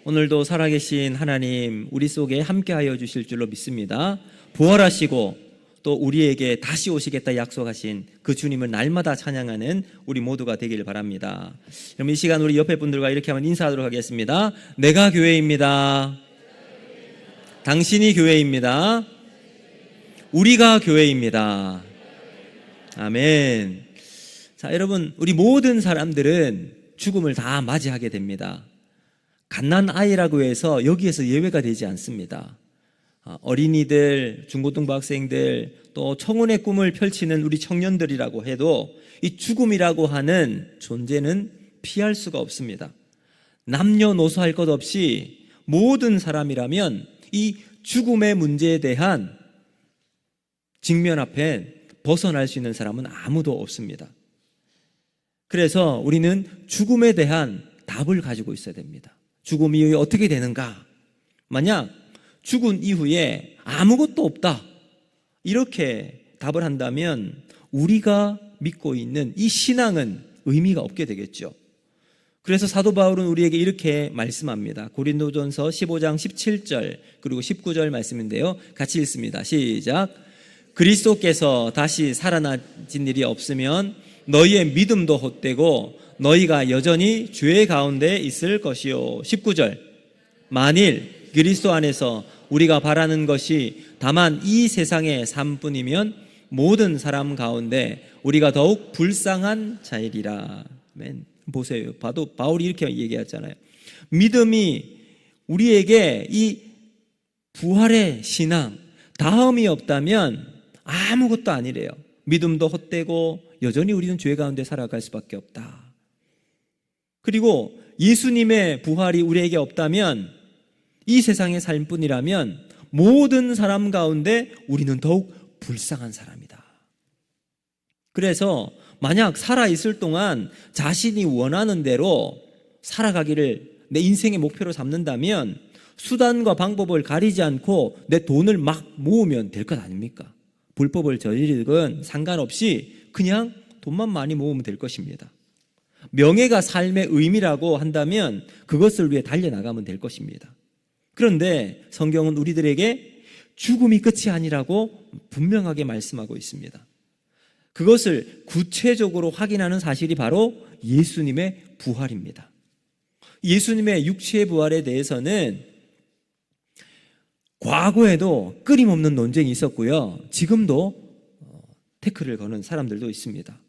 오늘도 살아계신 하나님 우리 속에 함께하여 주실 줄로 믿습니다. 부활하시고 또 우리에게 다시 오시겠다 약속하신 그 주님을 날마다 찬양하는 우리 모두가 되길 바랍니다. 그럼 이 시간 우리 옆에 분들과 이렇게 한번 인사하도록 하겠습니다. 내가 교회입니다. 당신이 교회입니다. 우리가 교회입니다. 아멘. 자, 여러분, 우리 모든 사람들은 죽음을 다 맞이하게 됩니다. 갓난아이라고 해서 여기에서 예외가 되지 않습니다. 어린이들, 중고등부 학생들, 또 청혼의 꿈을 펼치는 우리 청년들이라고 해도 이 죽음이라고 하는 존재는 피할 수가 없습니다. 남녀노소 할 것 없이 모든 사람이라면 이 죽음의 문제에 대한 직면 앞에 벗어날 수 있는 사람은 아무도 없습니다. 그래서 우리는 죽음에 대한 답을 가지고 있어야 됩니다. 죽음 이후에 어떻게 되는가? 만약 죽은 이후에 아무것도 없다, 이렇게 답을 한다면 우리가 믿고 있는 이 신앙은 의미가 없게 되겠죠. 그래서 사도 바울은 우리에게 이렇게 말씀합니다. 고린도전서 15장 17절 그리고 19절 말씀인데요, 같이 읽습니다. 시작. 그리스도께서 다시 살아나신 일이 없으면 너희의 믿음도 헛되고 너희가 여전히 죄 가운데 있을 것이요. 19절. 만일 그리스도 안에서 우리가 바라는 것이 다만 이 세상의 삶뿐이면 모든 사람 가운데 우리가 더욱 불쌍한 자이리라. 아멘. 보세요. 봐도 바울이 이렇게 얘기하잖아요. 믿음이 우리에게 이 부활의 신앙, 다음이 없다면 아무것도 아니래요. 믿음도 헛되고 여전히 우리는 죄 가운데 살아갈 수밖에 없다. 그리고 예수님의 부활이 우리에게 없다면, 이 세상의 삶뿐이라면 모든 사람 가운데 우리는 더욱 불쌍한 사람이다. 그래서 만약 살아있을 동안 자신이 원하는 대로 살아가기를 내 인생의 목표로 삼는다면 수단과 방법을 가리지 않고 내 돈을 막 모으면 될 것 아닙니까? 불법을 저지르건 상관없이 그냥 돈만 많이 모으면 될 것입니다. 명예가 삶의 의미라고 한다면 그것을 위해 달려나가면 될 것입니다. 그런데 성경은 우리들에게 죽음이 끝이 아니라고 분명하게 말씀하고 있습니다. 그것을 구체적으로 확인하는 사실이 바로 예수님의 부활입니다. 예수님의 육체의 부활에 대해서는 과거에도 끊임없는 논쟁이 있었고요, 지금도 태클을 거는 사람들도 있습니다.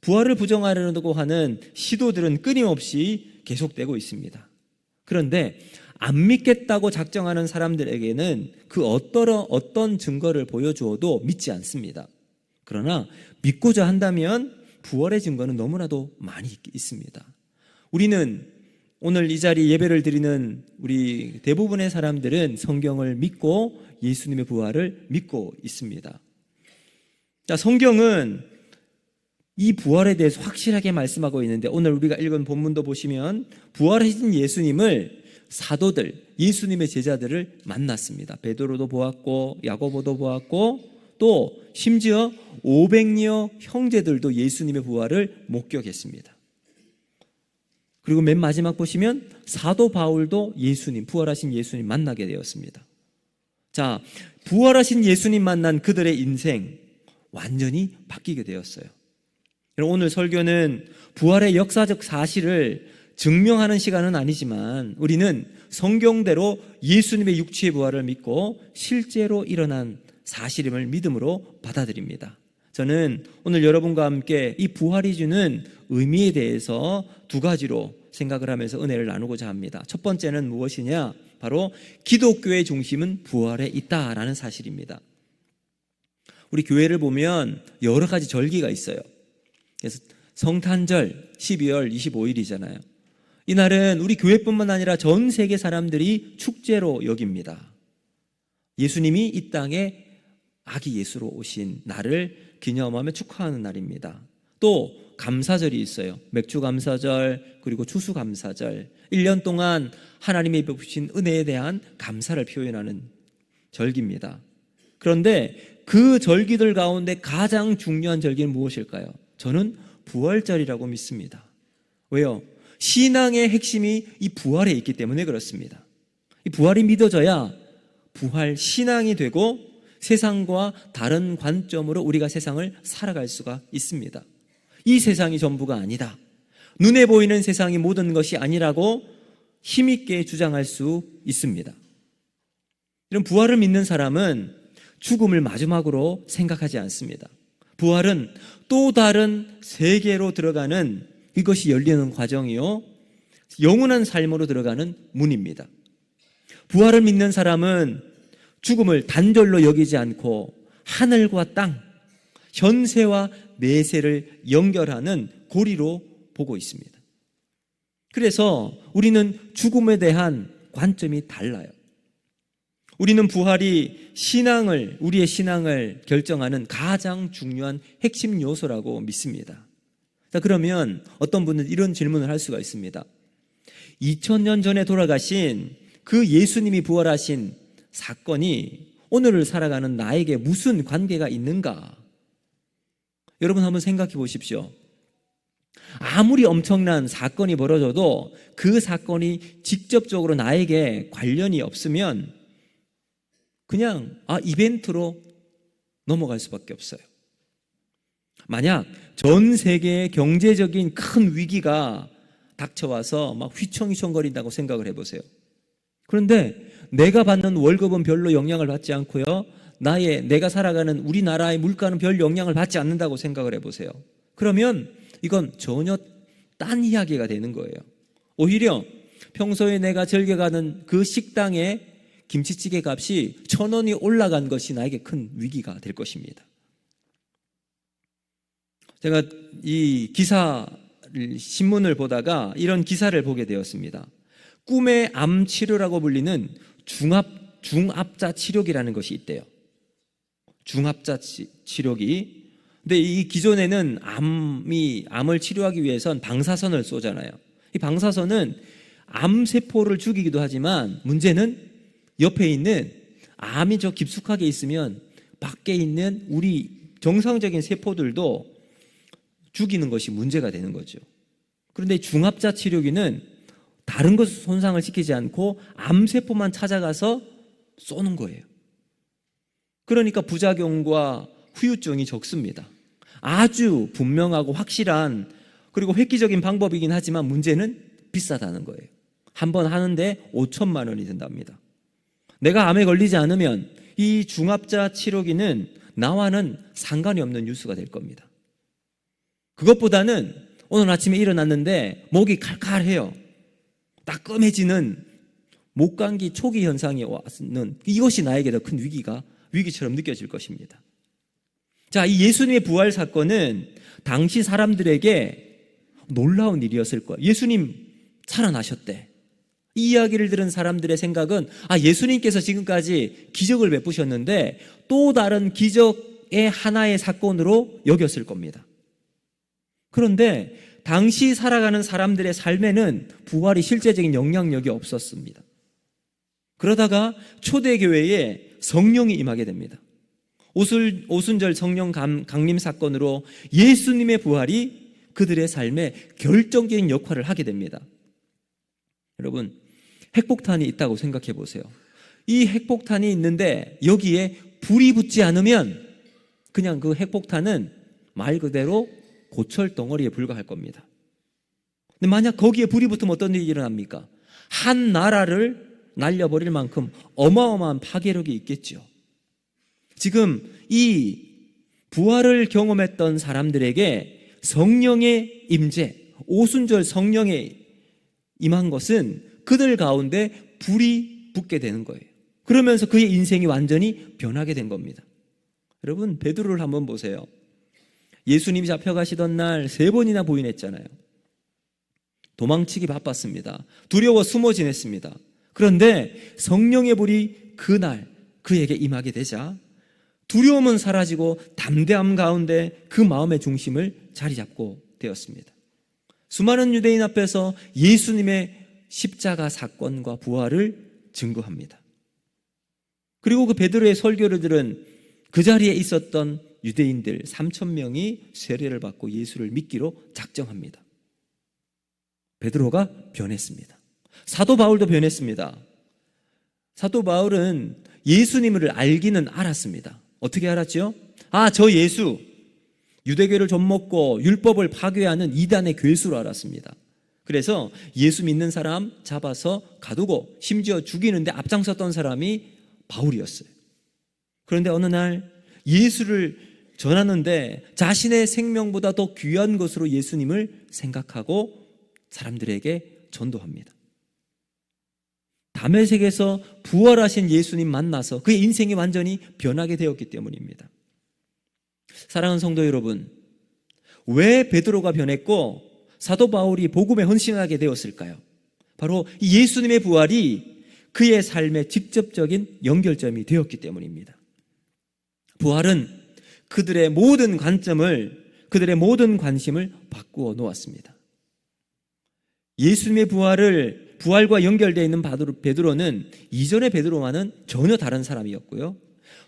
부활을 부정하려고 하는 시도들은 끊임없이 계속되고 있습니다. 그런데 안 믿겠다고 작정하는 사람들에게는 그 어떤 증거를 보여주어도 믿지 않습니다. 그러나 믿고자 한다면 부활의 증거는 너무나도 많이 있습니다. 우리는 오늘 이 자리 예배를 드리는 우리 대부분의 사람들은 성경을 믿고 예수님의 부활을 믿고 있습니다. 자, 성경은 이 부활에 대해서 확실하게 말씀하고 있는데, 오늘 우리가 읽은 본문도 보시면 부활하신 예수님을 사도들, 예수님의 제자들을 만났습니다. 베드로도 보았고 야고보도 보았고 또 심지어 500여 형제들도 예수님의 부활을 목격했습니다. 그리고 맨 마지막 보시면 사도 바울도 예수님, 부활하신 예수님 만나게 되었습니다. 자, 부활하신 예수님 만난 그들의 인생 완전히 바뀌게 되었어요. 오늘 설교는 부활의 역사적 사실을 증명하는 시간은 아니지만 우리는 성경대로 예수님의 육체의 부활을 믿고 실제로 일어난 사실임을 믿음으로 받아들입니다. 저는 오늘 여러분과 함께 이 부활이 주는 의미에 대해서 두 가지로 생각을 하면서 은혜를 나누고자 합니다. 첫 번째는 무엇이냐? 바로 기독교의 중심은 부활에 있다라는 사실입니다. 우리 교회를 보면 여러 가지 절기가 있어요. 그래서 성탄절 12월 25일이잖아요. 이날은 우리 교회뿐만 아니라 전 세계 사람들이 축제로 여깁니다. 예수님이 이 땅에 아기 예수로 오신 날을 기념하며 축하하는 날입니다. 또 감사절이 있어요. 맥주 감사절, 그리고 추수 감사절. 1년 동안 하나님이 베푸신 은혜에 대한 감사를 표현하는 절기입니다. 그런데 그 절기들 가운데 가장 중요한 절기는 무엇일까요? 저는 부활절이라고 믿습니다. 왜요? 신앙의 핵심이 이 부활에 있기 때문에 그렇습니다. 이 부활이 믿어져야 부활 신앙이 되고 세상과 다른 관점으로 우리가 세상을 살아갈 수가 있습니다. 이 세상이 전부가 아니다, 눈에 보이는 세상이 모든 것이 아니라고 힘있게 주장할 수 있습니다. 이런 부활을 믿는 사람은 죽음을 마지막으로 생각하지 않습니다. 부활은 또 다른 세계로 들어가는, 이것이 열리는 과정이요, 영원한 삶으로 들어가는 문입니다. 부활을 믿는 사람은 죽음을 단절로 여기지 않고 하늘과 땅, 현세와 내세를 연결하는 고리로 보고 있습니다. 그래서 우리는 죽음에 대한 관점이 달라요. 우리는 부활이 우리의 신앙을 결정하는 가장 중요한 핵심 요소라고 믿습니다. 자, 그러면 어떤 분은 이런 질문을 할 수가 있습니다. 2000년 전에 돌아가신 그 예수님이 부활하신 사건이 오늘을 살아가는 나에게 무슨 관계가 있는가? 여러분 한번 생각해 보십시오. 아무리 엄청난 사건이 벌어져도 그 사건이 직접적으로 나에게 관련이 없으면 그냥 이벤트로 넘어갈 수밖에 없어요. 만약 전 세계의 경제적인 큰 위기가 닥쳐와서 막 휘청휘청거린다고 생각을 해보세요. 그런데 내가 받는 월급은 별로 영향을 받지 않고요, 내가 살아가는 우리나라의 물가는 별 영향을 받지 않는다고 생각을 해보세요. 그러면 이건 전혀 딴 이야기가 되는 거예요. 오히려 평소에 내가 즐겨가는 그 식당의 김치찌개 값이 1,000원이 올라간 것이 나에게 큰 위기가 될 것입니다. 제가 이 신문을 보다가 이런 기사를 보게 되었습니다. 꿈의 암 치료라고 불리는 중압자 치료기라는 것이 있대요. 중압자 치료기. 근데 이 기존에는 암을 치료하기 위해선 방사선을 쏘잖아요. 이 방사선은 암세포를 죽이기도 하지만 문제는 옆에 있는 암이 저 깊숙하게 있으면 밖에 있는 우리 정상적인 세포들도 죽이는 것이 문제가 되는 거죠. 그런데 중압자 치료기는 다른 것을 손상을 시키지 않고 암세포만 찾아가서 쏘는 거예요. 그러니까 부작용과 후유증이 적습니다. 아주 분명하고 확실한, 그리고 획기적인 방법이긴 하지만 문제는 비싸다는 거예요. 한번 하는데 5천만 원이 든답니다. 내가 암에 걸리지 않으면 이 중압자 치료기는 나와는 상관이 없는 뉴스가 될 겁니다. 그것보다는 오늘 아침에 일어났는데 목이 칼칼해요, 따끔해지는 목감기 초기 현상이 왔는, 이것이 나에게 더 큰 위기처럼 느껴질 것입니다. 자, 이 예수님의 부활 사건은 당시 사람들에게 놀라운 일이었을 거예요. 예수님 살아나셨대. 이 이야기를 들은 사람들의 생각은 예수님께서 지금까지 기적을 베푸셨는데 또 다른 기적의 하나의 사건으로 여겼을 겁니다. 그런데 당시 살아가는 사람들의 삶에는 부활이 실제적인 영향력이 없었습니다. 그러다가 초대교회에 성령이 임하게 됩니다. 오순절 성령 강림 사건으로 예수님의 부활이 그들의 삶에 결정적인 역할을 하게 됩니다. 여러분, 핵폭탄이 있다고 생각해 보세요. 이 핵폭탄이 있는데 여기에 불이 붙지 않으면 그냥 그 핵폭탄은 말 그대로 고철 덩어리에 불과할 겁니다. 근데 만약 거기에 불이 붙으면 어떤 일이 일어납니까? 한 나라를 날려버릴 만큼 어마어마한 파괴력이 있겠죠. 지금 이 부활을 경험했던 사람들에게 성령의 임재, 오순절 성령의 임한 것은 그들 가운데 불이 붙게 되는 거예요. 그러면서 그의 인생이 완전히 변하게 된 겁니다. 여러분, 베드로를 한번 보세요. 예수님이 잡혀가시던 날 3번이나 부인했잖아요. 도망치기 바빴습니다. 두려워 숨어 지냈습니다. 그런데 성령의 불이 그날 그에게 임하게 되자 두려움은 사라지고 담대함 가운데 그 마음의 중심을 자리 잡고 되었습니다. 수많은 유대인 앞에서 예수님의 십자가 사건과 부활을 증거합니다. 그리고 그 베드로의 설교를 들은 그 자리에 있었던 유대인들 3,000명이 세례를 받고 예수를 믿기로 작정합니다. 베드로가 변했습니다. 사도 바울도 변했습니다. 사도 바울은 예수님을 알기는 알았습니다. 어떻게 알았죠? 저 예수, 유대교를 좀먹고 율법을 파괴하는 이단의 괴수로 알았습니다. 그래서 예수 믿는 사람 잡아서 가두고 심지어 죽이는데 앞장섰던 사람이 바울이었어요. 그런데 어느 날 예수를 전하는데 자신의 생명보다 더 귀한 것으로 예수님을 생각하고 사람들에게 전도합니다. 다메섹에서 부활하신 예수님 만나서 그의 인생이 완전히 변하게 되었기 때문입니다. 사랑하는 성도 여러분, 왜 베드로가 변했고 사도 바울이 복음에 헌신하게 되었을까요? 바로 이 예수님의 부활이 그의 삶의 직접적인 연결점이 되었기 때문입니다. 부활은 그들의 모든 관점을, 그들의 모든 관심을 바꾸어 놓았습니다. 예수님의 부활과 연결되어 있는 베드로는 이전의 베드로와는 전혀 다른 사람이었고요.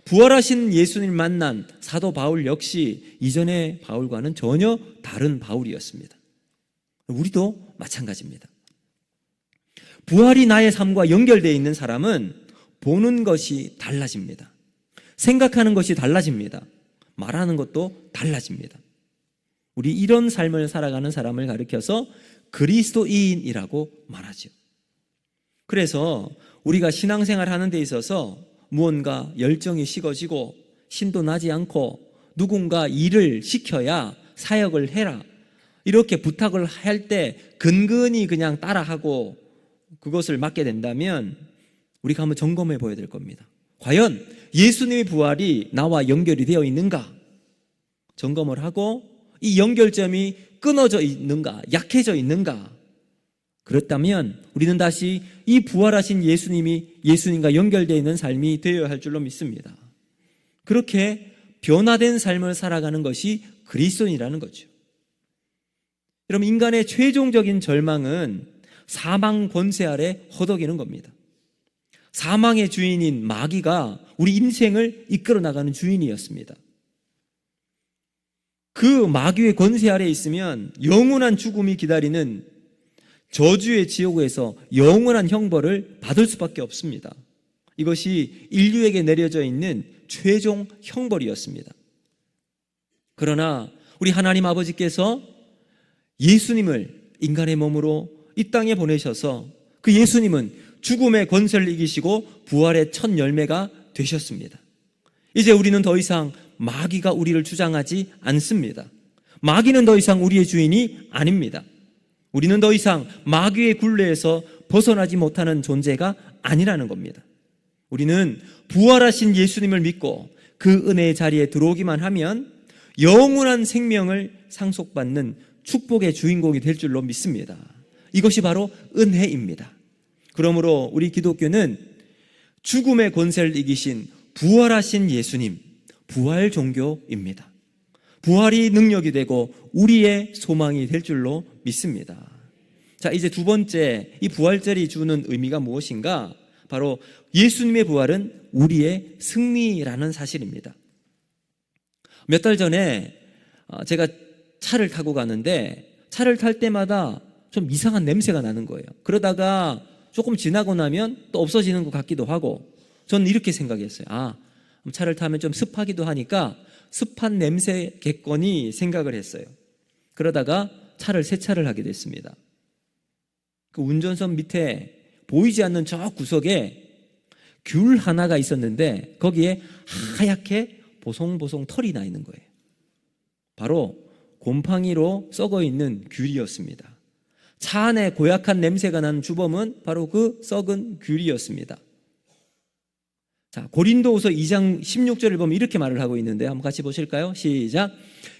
부활하신 예수님을 만난 사도 바울 역시 이전의 바울과는 전혀 다른 바울이었습니다. 우리도 마찬가지입니다. 부활이 나의 삶과 연결되어 있는 사람은 보는 것이 달라집니다. 생각하는 것이 달라집니다. 말하는 것도 달라집니다. 우리 이런 삶을 살아가는 사람을 가리켜서 그리스도인이라고 말하죠. 그래서 우리가 신앙생활 하는 데 있어서 무언가 열정이 식어지고 신도 나지 않고 누군가 일을 시켜야 사역을 해라 이렇게 부탁을 할 때 근근히 그냥 따라하고 그것을 맡게 된다면 우리가 한번 점검해 보아야 될 겁니다. 과연 예수님의 부활이 나와 연결이 되어 있는가? 점검을 하고 이 연결점이 끊어져 있는가? 약해져 있는가? 그렇다면 우리는 다시 이 부활하신 예수님과 연결되어 있는 삶이 되어야 할 줄로 믿습니다. 그렇게 변화된 삶을 살아가는 것이 그리스도인이라는 거죠. 여러분, 인간의 최종적인 절망은 사망 권세 아래 허덕이는 겁니다. 사망의 주인인 마귀가 우리 인생을 이끌어 나가는 주인이었습니다. 그 마귀의 권세 아래 있으면 영원한 죽음이 기다리는 저주의 지옥에서 영원한 형벌을 받을 수밖에 없습니다. 이것이 인류에게 내려져 있는 최종 형벌이었습니다. 그러나 우리 하나님 아버지께서 예수님을 인간의 몸으로 이 땅에 보내셔서 그 예수님은 죽음의 권세를 이기시고 부활의 첫 열매가 되셨습니다. 이제 우리는 더 이상 마귀가 우리를 주장하지 않습니다. 마귀는 더 이상 우리의 주인이 아닙니다. 우리는 더 이상 마귀의 굴레에서 벗어나지 못하는 존재가 아니라는 겁니다. 우리는 부활하신 예수님을 믿고 그 은혜의 자리에 들어오기만 하면 영원한 생명을 상속받는 축복의 주인공이 될 줄로 믿습니다. 이것이 바로 은혜입니다. 그러므로 우리 기독교는 죽음의 권세를 이기신 부활하신 예수님, 부활 종교입니다. 부활이 능력이 되고 우리의 소망이 될 줄로 믿습니다. 자, 이제 두 번째, 이 부활절이 주는 의미가 무엇인가? 바로 예수님의 부활은 우리의 승리라는 사실입니다. 몇 달 전에 제가 차를 타고 가는데 차를 탈 때마다 좀 이상한 냄새가 나는 거예요. 그러다가 조금 지나고 나면 또 없어지는 것 같기도 하고, 저는 이렇게 생각했어요. 차를 타면 좀 습하기도 하니까 습한 냄새겠거니 생각을 했어요. 그러다가 차를 세차를 하게 됐습니다. 그 운전석 밑에 보이지 않는 저 구석에 귤 하나가 있었는데 거기에 하얗게 보송보송 털이 나 있는 거예요. 바로 곰팡이로 썩어 있는 귤이었습니다. 차 안에 고약한 냄새가 나는 주범은 바로 그 썩은 귤이었습니다. 자, 고린도후서 2장 16절을 보면 이렇게 말을 하고 있는데 한번 같이 보실까요? 시작.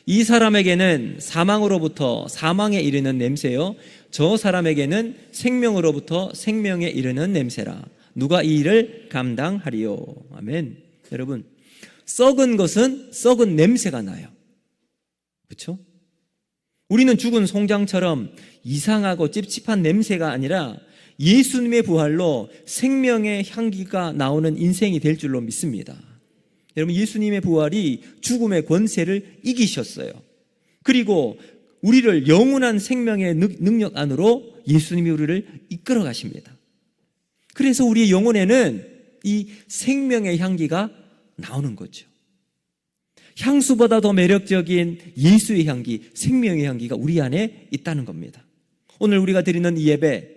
이 사람에게는 사망으로부터 사망에 이르는 냄새요, 저 사람에게는 생명으로부터 생명에 이르는 냄새라. 누가 이 일을 감당하리요? 아멘. 여러분, 썩은 것은 썩은 냄새가 나요. 그렇죠? 우리는 죽은 송장처럼 이상하고 찝찝한 냄새가 아니라 예수님의 부활로 생명의 향기가 나오는 인생이 될 줄로 믿습니다. 여러분, 예수님의 부활이 죽음의 권세를 이기셨어요. 그리고 우리를 영원한 생명의 능력 안으로 예수님이 우리를 이끌어 가십니다. 그래서 우리의 영혼에는 이 생명의 향기가 나오는 거죠. 향수보다 더 매력적인 예수의 향기, 생명의 향기가 우리 안에 있다는 겁니다. 오늘 우리가 드리는 이 예배,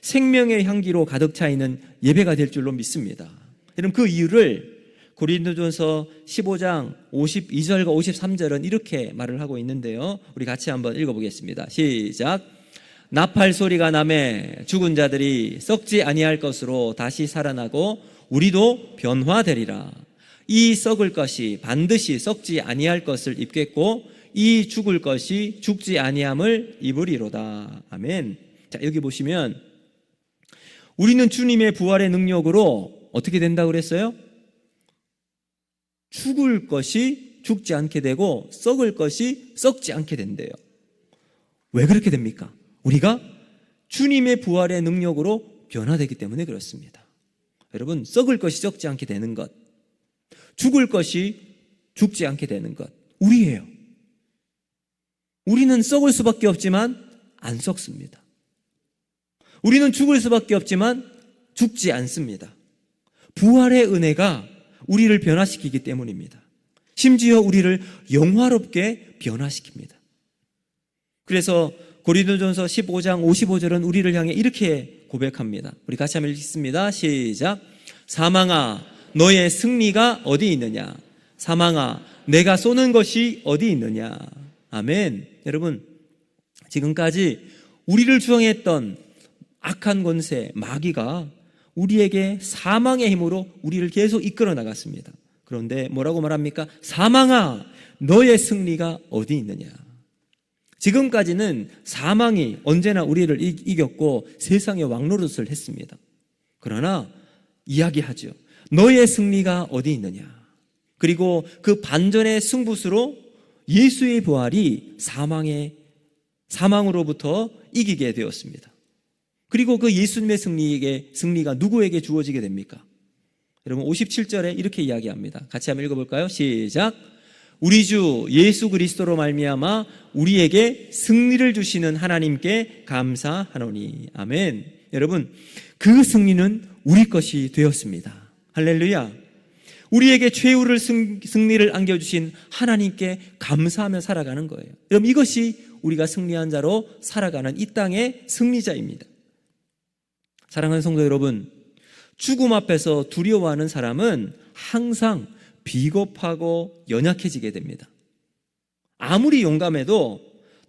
생명의 향기로 가득 차 있는 예배가 될 줄로 믿습니다. 여러분, 그 이유를 고린도전서 15장 52절과 53절은 이렇게 말을 하고 있는데요, 우리 같이 한번 읽어보겠습니다. 시작. 나팔 소리가 나매 죽은 자들이 썩지 아니할 것으로 다시 살아나고 우리도 변화되리라. 이 썩을 것이 반드시 썩지 아니할 것을 입겠고 이 죽을 것이 죽지 아니함을 입으리로다. 아멘. 자, 여기 보시면 우리는 주님의 부활의 능력으로 어떻게 된다고 그랬어요? 죽을 것이 죽지 않게 되고 썩을 것이 썩지 않게 된대요. 왜 그렇게 됩니까? 우리가 주님의 부활의 능력으로 변화되기 때문에 그렇습니다. 여러분, 썩을 것이 썩지 않게 되는 것, 죽을 것이 죽지 않게 되는 것, 우리예요. 우리는 썩을 수밖에 없지만 안 썩습니다. 우리는 죽을 수밖에 없지만 죽지 않습니다. 부활의 은혜가 우리를 변화시키기 때문입니다. 심지어 우리를 영화롭게 변화시킵니다. 그래서 고린도전서 15장 55절은 우리를 향해 이렇게 고백합니다. 우리 같이 한번 읽습니다. 시작. 사망아, 너의 승리가 어디 있느냐? 사망아, 내가 쏘는 것이 어디 있느냐? 아멘. 여러분, 지금까지 우리를 주장했던 악한 권세, 마귀가 우리에게 사망의 힘으로 우리를 계속 이끌어 나갔습니다. 그런데 뭐라고 말합니까? 사망아, 너의 승리가 어디 있느냐? 지금까지는 사망이 언제나 우리를 이겼고 세상의 왕노릇을 했습니다. 그러나 이야기하죠. 너의 승리가 어디 있느냐? 그리고 그 반전의 승부수로 예수의 부활이 사망으로부터 이기게 되었습니다. 그리고 그 예수님의 승리가 누구에게 주어지게 됩니까? 여러분, 57절에 이렇게 이야기합니다. 같이 한번 읽어볼까요? 시작. 우리 주 예수 그리스도로 말미암아 우리에게 승리를 주시는 하나님께 감사하노니. 아멘. 여러분, 그 승리는 우리 것이 되었습니다. 할렐루야. 우리에게 최후를 승리를 안겨주신 하나님께 감사하며 살아가는 거예요. 여러분, 이것이 우리가 승리한 자로 살아가는 이 땅의 승리자입니다. 사랑하는 성도 여러분, 죽음 앞에서 두려워하는 사람은 항상 비겁하고 연약해지게 됩니다. 아무리 용감해도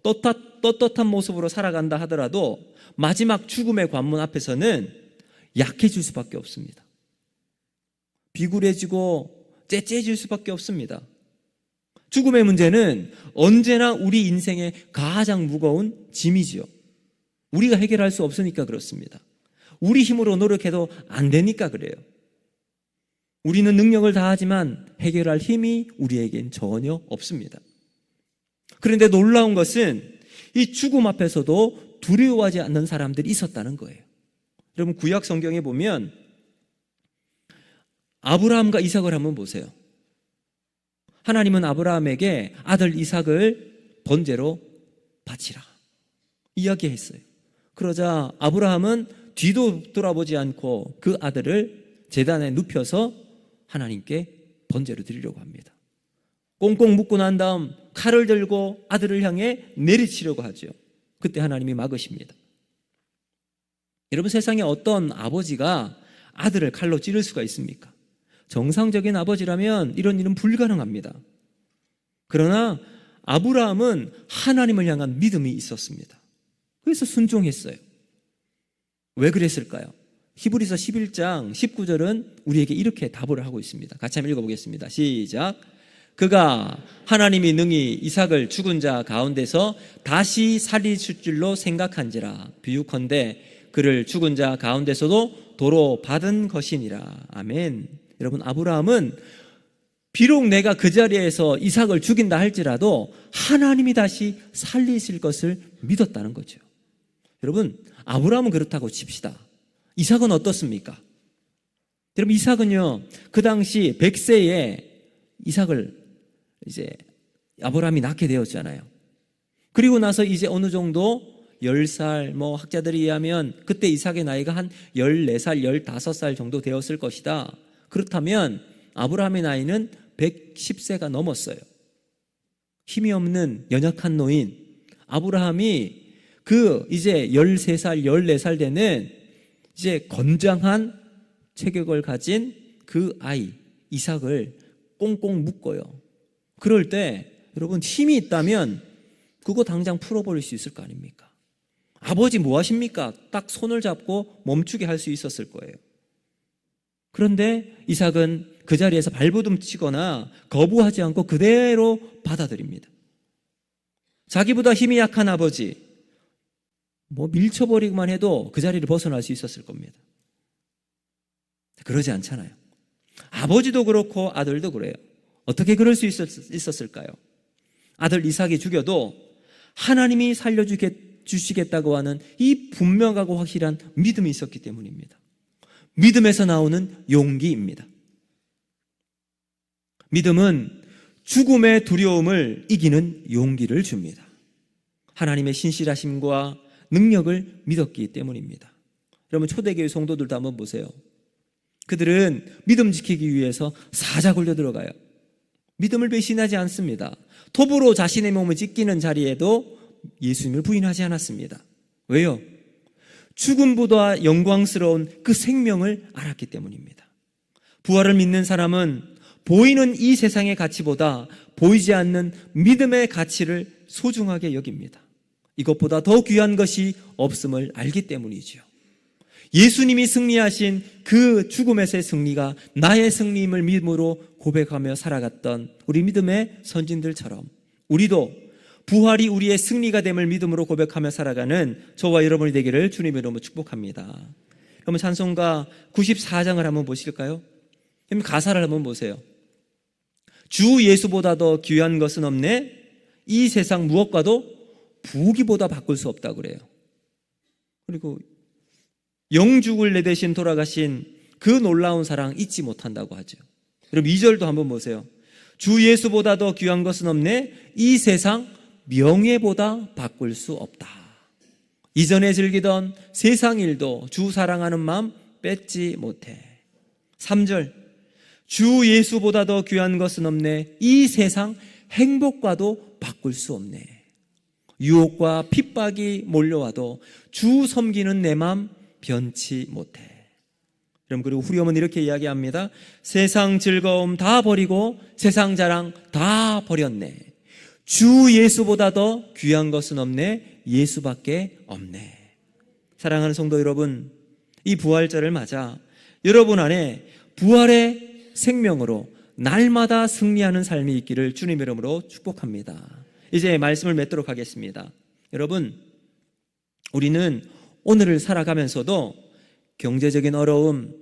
떳떳한 모습으로 살아간다 하더라도 마지막 죽음의 관문 앞에서는 약해질 수밖에 없습니다. 비굴해지고 째째질 수밖에 없습니다. 죽음의 문제는 언제나 우리 인생의 가장 무거운 짐이지요. 우리가 해결할 수 없으니까 그렇습니다. 우리 힘으로 노력해도 안 되니까 그래요. 우리는 능력을 다하지만 해결할 힘이 우리에겐 전혀 없습니다. 그런데 놀라운 것은 이 죽음 앞에서도 두려워하지 않는 사람들이 있었다는 거예요. 여러분, 구약 성경에 보면 아브라함과 이삭을 한번 보세요. 하나님은 아브라함에게 아들 이삭을 번제로 바치라 이야기했어요. 그러자 아브라함은 뒤도 돌아보지 않고 그 아들을 제단에 눕혀서 하나님께 번제로 드리려고 합니다. 꽁꽁 묶고 난 다음 칼을 들고 아들을 향해 내리치려고 하죠. 그때 하나님이 막으십니다. 여러분, 세상에 어떤 아버지가 아들을 칼로 찌를 수가 있습니까? 정상적인 아버지라면 이런 일은 불가능합니다. 그러나 아브라함은 하나님을 향한 믿음이 있었습니다. 그래서 순종했어요. 왜 그랬을까요? 히브리서 11장 19절은 우리에게 이렇게 답을 하고 있습니다. 같이 한번 읽어보겠습니다. 시작. 그가 하나님이 능히 이삭을 죽은 자 가운데서 다시 살리실 줄로 생각한지라. 비유컨대 그를 죽은 자 가운데서도 도로 받은 것이니라. 아멘. 여러분, 아브라함은 비록 내가 그 자리에서 이삭을 죽인다 할지라도 하나님이 다시 살리실 것을 믿었다는 거죠. 여러분, 아브라함은 그렇다고 칩시다. 이삭은 어떻습니까? 여러분, 이삭은요, 그 당시 100세에 이삭을 이제 아브라함이 낳게 되었잖아요. 그리고 나서 이제 어느 정도 10살, 학자들에 의하면 그때 이삭의 나이가 한 14살, 15살 정도 되었을 것이다. 그렇다면 아브라함의 나이는 110세가 넘었어요. 힘이 없는 연약한 노인 아브라함이 이제 13살, 14살 되는 이제 건장한 체격을 가진 그 아이 이삭을 꽁꽁 묶어요. 그럴 때 여러분 힘이 있다면 그거 당장 풀어버릴 수 있을 거 아닙니까? 아버지 뭐 하십니까? 딱 손을 잡고 멈추게 할 수 있었을 거예요. 그런데 이삭은 그 자리에서 발버둥 치거나 거부하지 않고 그대로 받아들입니다. 자기보다 힘이 약한 아버지 밀쳐버리기만 해도 그 자리를 벗어날 수 있었을 겁니다. 그러지 않잖아요. 아버지도 그렇고 아들도 그래요. 어떻게 그럴 수 있었을까요? 아들 이삭이 죽여도 하나님이 살려주시겠다고 하는 이 분명하고 확실한 믿음이 있었기 때문입니다. 믿음에서 나오는 용기입니다. 믿음은 죽음의 두려움을 이기는 용기를 줍니다. 하나님의 신실하심과 능력을 믿었기 때문입니다. 여러분 초대교회 성도들도 한번 보세요. 그들은 믿음 지키기 위해서 사자 굴려 들어가요. 믿음을 배신하지 않습니다. 톱으로 자신의 몸을 찢기는 자리에도 예수님을 부인하지 않았습니다. 왜요? 죽음보다 영광스러운 그 생명을 알았기 때문입니다. 부활을 믿는 사람은 보이는 이 세상의 가치보다 보이지 않는 믿음의 가치를 소중하게 여깁니다. 이것보다 더 귀한 것이 없음을 알기 때문이죠. 예수님이 승리하신 그 죽음에서의 승리가 나의 승리임을 믿음으로 고백하며 살아갔던 우리 믿음의 선진들처럼 우리도 부활이 우리의 승리가 됨을 믿음으로 고백하며 살아가는 저와 여러분이 되기를 주님의 이름으로 축복합니다. 그러면 찬송가 94장을 한번 보실까요? 그럼 가사를 한번 보세요. 주 예수보다 더 귀한 것은 없네. 이 세상 무엇과도 부귀보다 바꿀 수 없다고 그래요. 그리고 영죽을 내 대신 돌아가신 그 놀라운 사랑 잊지 못한다고 하죠. 여러분 2절도 한번 보세요. 주 예수보다 더 귀한 것은 없네. 이 세상 명예보다 바꿀 수 없다. 이전에 즐기던 세상 일도 주 사랑하는 마음 뺏지 못해. 3절 주 예수보다 더 귀한 것은 없네. 이 세상 행복과도 바꿀 수 없네. 유혹과 핍박이 몰려와도 주 섬기는 내 맘 변치 못해. 여러분 그리고 후렴은 이렇게 이야기합니다. 세상 즐거움 다 버리고 세상 자랑 다 버렸네. 주 예수보다 더 귀한 것은 없네. 예수밖에 없네. 사랑하는 성도 여러분, 이 부활절을 맞아 여러분 안에 부활의 생명으로 날마다 승리하는 삶이 있기를 주님의 이름으로 축복합니다. 이제 말씀을 맺도록 하겠습니다. 여러분, 우리는 오늘을 살아가면서도 경제적인 어려움,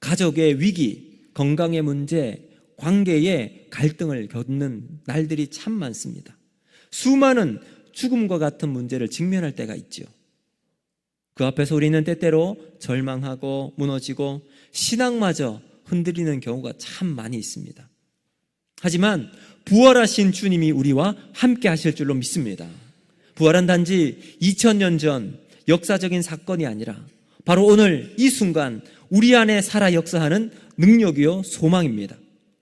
가족의 위기, 건강의 문제, 관계의 갈등을 겪는 날들이 참 많습니다. 수많은 죽음과 같은 문제를 직면할 때가 있죠. 그 앞에서 우리는 때때로 절망하고 무너지고 신앙마저 흔들리는 경우가 참 많이 있습니다. 하지만 부활하신 주님이 우리와 함께 하실 줄로 믿습니다. 부활은 단지 2000년 전 역사적인 사건이 아니라 바로 오늘 이 순간 우리 안에 살아 역사하는 능력이요 소망입니다.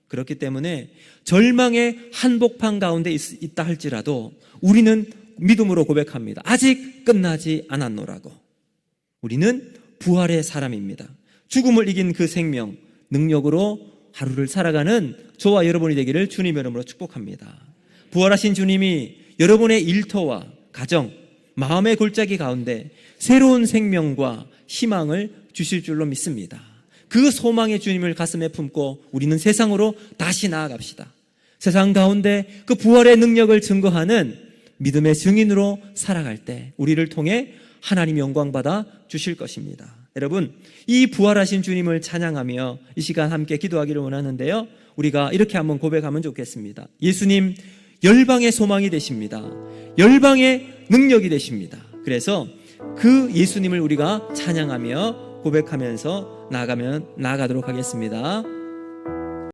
그렇기 때문에 절망의 한복판 가운데 있다 할지라도 우리는 믿음으로 고백합니다. 아직 끝나지 않았노라고. 우리는 부활의 사람입니다. 죽음을 이긴 그 생명, 능력으로 하루를 살아가는 저와 여러분이 되기를 주님의 이름으로 축복합니다. 부활하신 주님이 여러분의 일터와 가정, 마음의 골짜기 가운데 새로운 생명과 희망을 주실 줄로 믿습니다. 그 소망의 주님을 가슴에 품고 우리는 세상으로 다시 나아갑시다. 세상 가운데 그 부활의 능력을 증거하는 믿음의 증인으로 살아갈 때 우리를 통해 하나님 영광 받아 주실 것입니다. 여러분, 이 부활하신 주님을 찬양하며 이 시간 함께 기도하기를 원하는데요, 우리가 이렇게 한번 고백하면 좋겠습니다. 예수님, 열방의 소망이 되십니다. 열방의 능력이 되십니다. 그래서 그 예수님을 우리가 찬양하며 고백하면서 나아가도록 하겠습니다.